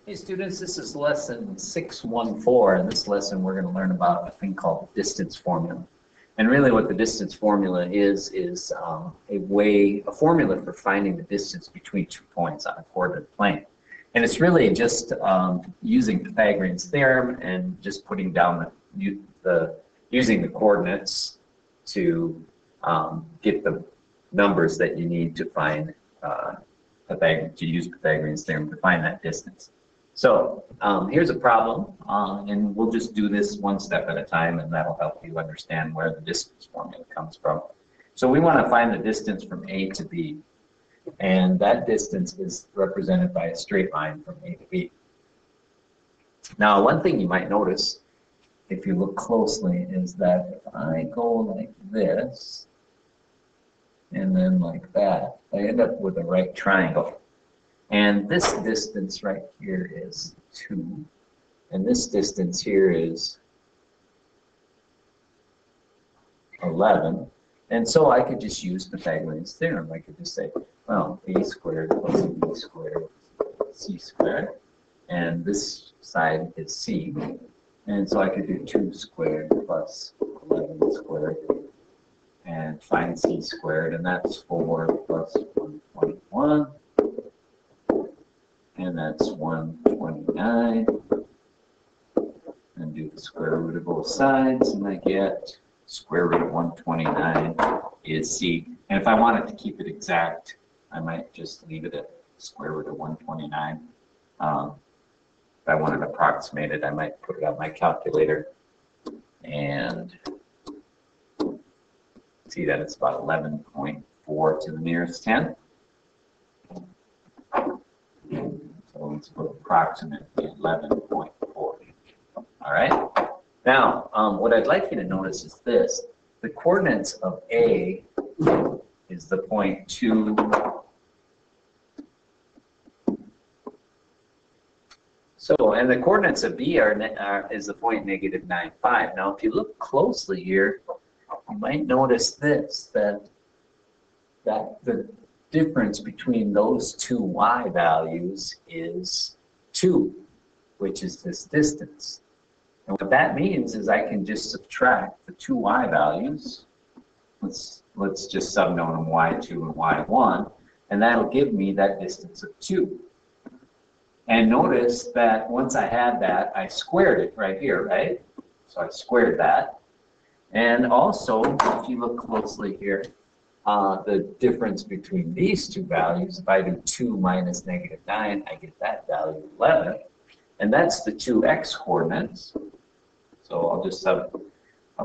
Hey students, this is lesson 614. In this lesson we're going to learn about a thing called distance formula. And really what the distance formula is a formula for finding the distance between 2 points on a coordinate plane. And it's really just using Pythagorean's theorem and just putting down using the coordinates to get the numbers that you need to find use Pythagorean's theorem to find that distance. So here's a problem, and we'll just do this one step at a time, and that'll help you understand where the distance formula comes from. So we want to find the distance from A to B, and that distance is represented by a straight line from A to B. Now, one thing you might notice, if you look closely, is that if I go like this, and then like that, I end up with a right triangle. And this distance right here is 2, and this distance here is 11. And so I could just use Pythagorean's theorem. I could just say, well, a squared plus b squared is c squared, and this side is c. And so I could do 2 squared plus 11 squared and find c squared, and that's 4 plus 121. And that's 129, and do the square root of both sides, and I get square root of 129 is c. And if I wanted to keep it exact, I might just leave it at square root of 129. If I wanted to approximate it, I might put it on my calculator and see that it's about 11.4 to the nearest 10. So let's put approximately 11.4. All right. Now, what I'd like you to notice is this: the coordinates of A is the point 2. So, and the coordinates of B is the point negative 9, 5. Now, if you look closely here, you might notice this, that the difference between those two y values is 2, which is this distance. And what that means is I can just subtract the two y values. Let's just subnote them y2 and y1, and that'll give me that distance of 2. And notice that once I had that, I squared it right here, right? So I squared that. And also, if you look closely here, the difference between these two values, if I do 2 minus negative 9, I get that value 11. And that's the two x coordinates. So I'll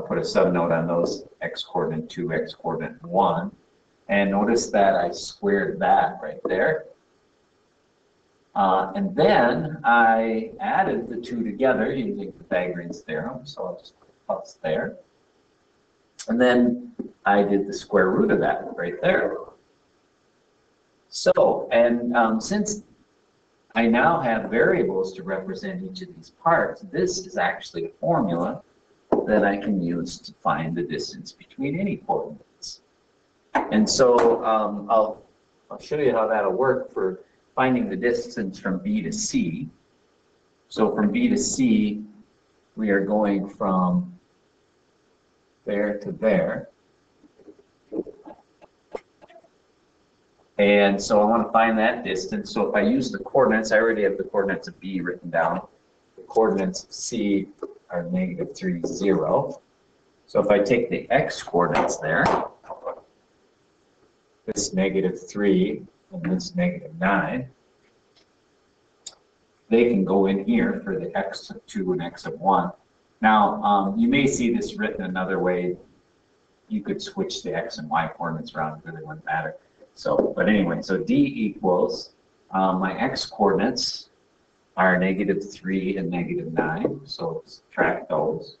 put a subnote on those: x coordinate 2, x coordinate 1. And notice that I squared that right there. And then I added the two together using Pythagorean's theorem. So I'll just put a plus there. And then I did the square root of that right there. So, and since I now have variables to represent each of these parts, this is actually a formula that I can use to find the distance between any coordinates. And so I'll show you how that'll work for finding the distance from B to C. So from B to C, we are going from there to there. And so I want to find that distance. So if I use the coordinates, I already have the coordinates of B written down. The coordinates of C are negative 3, 0. So if I take the x coordinates there, this negative 3 and this negative 9, they can go in here for the x of 2 and x of 1. Now, you may see this written another way. You could switch the x and y coordinates around, it really wouldn't matter. So, but anyway, so D equals, my x coordinates are negative 3 and negative 9, so subtract those.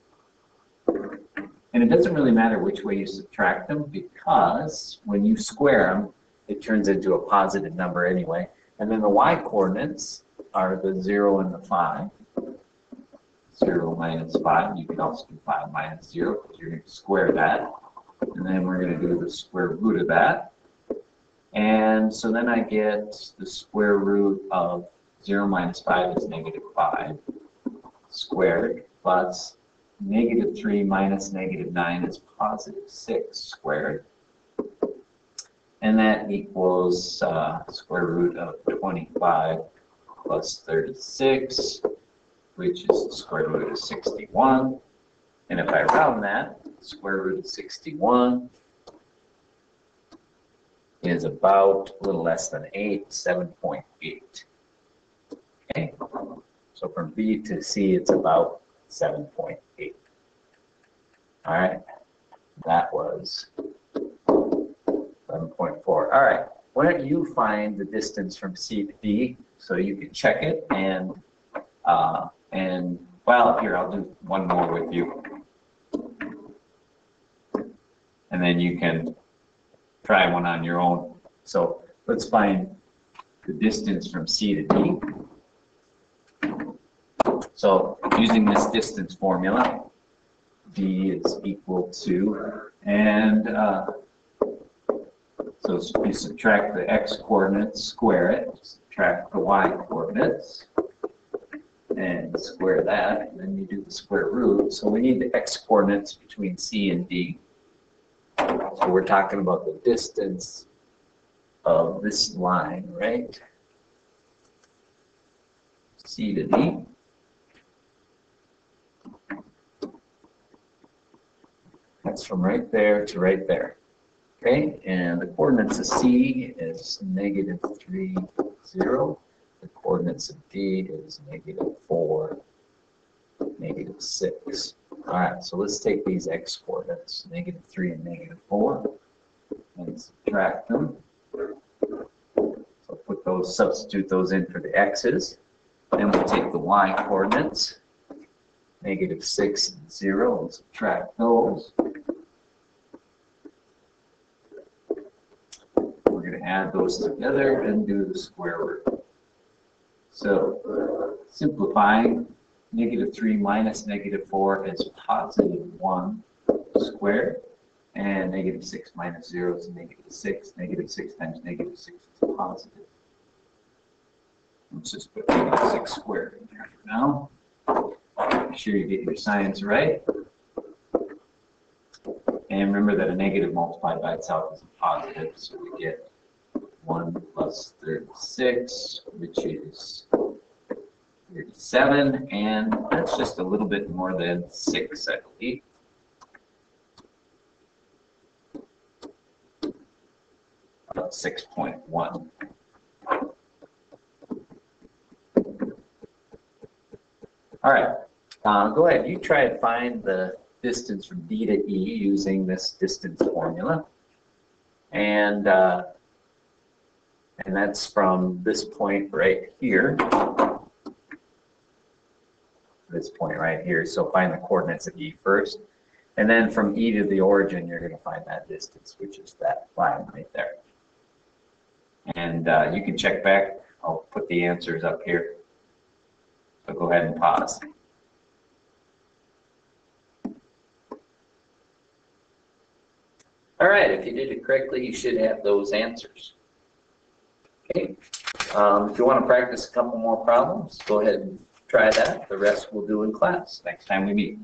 And it doesn't really matter which way you subtract them, because when you square them, it turns into a positive number anyway. And then the y coordinates are the 0 and the 5. 0 minus 5, you can also do 5 minus 0, because you're going to square that. And then we're going to do the square root of that. And so then I get the square root of 0 minus 5 is negative 5 squared, plus negative 3 minus negative 9 is positive 6 squared. And that equals square root of 25 plus 36, which is the square root of 61. And if I round that, square root of 61 is about a little less than 8, 7.8. Okay, so from B to C, it's about 7.8. All right, that was 11.4. All right, why don't you find the distance from C to D so you can check it, and well, here, I'll do one more with you. And then you can try one on your own. So let's find the distance from C to D. So using this distance formula, D is equal to, and so you subtract the x coordinates, square it, subtract the y coordinates, and square that, and then you do the square root. So we need the x coordinates between C and D. So we're talking about the distance of this line, right? C to D. That's from right there to right there. Okay, and the coordinates of C is negative 3, 0. The coordinates of D is negative 4, negative 6. All right, so let's take these x coordinates, negative 3 and negative 4, and subtract them. So put those, substitute those in for the x's. Then we'll take the y coordinates, negative 6 and 0, and subtract those. We're going to add those together and do the square root. So simplifying, negative 3 minus negative 4 is positive 1 squared, and negative 6 minus 0 is negative 6. Negative 6 times negative 6 is positive. Let's just put negative 6 squared in there for now. Make sure you get your signs right. And remember that a negative multiplied by itself is a positive, so we get 1 plus 36, which is 37, and that's just a little bit more than 6, I believe. About 6.1. All right, go ahead. You try and find the distance from D to E using this distance formula, and that's from this point right here. This point right here. So find the coordinates of E first, and then from E to the origin, you're going to find that distance, which is that line right there. And you can check back. I'll put the answers up here. So go ahead and pause. All right, if you did it correctly, you should have those answers. Okay. If you want to practice a couple more problems, go ahead and try that. The rest we'll do in class next time we meet.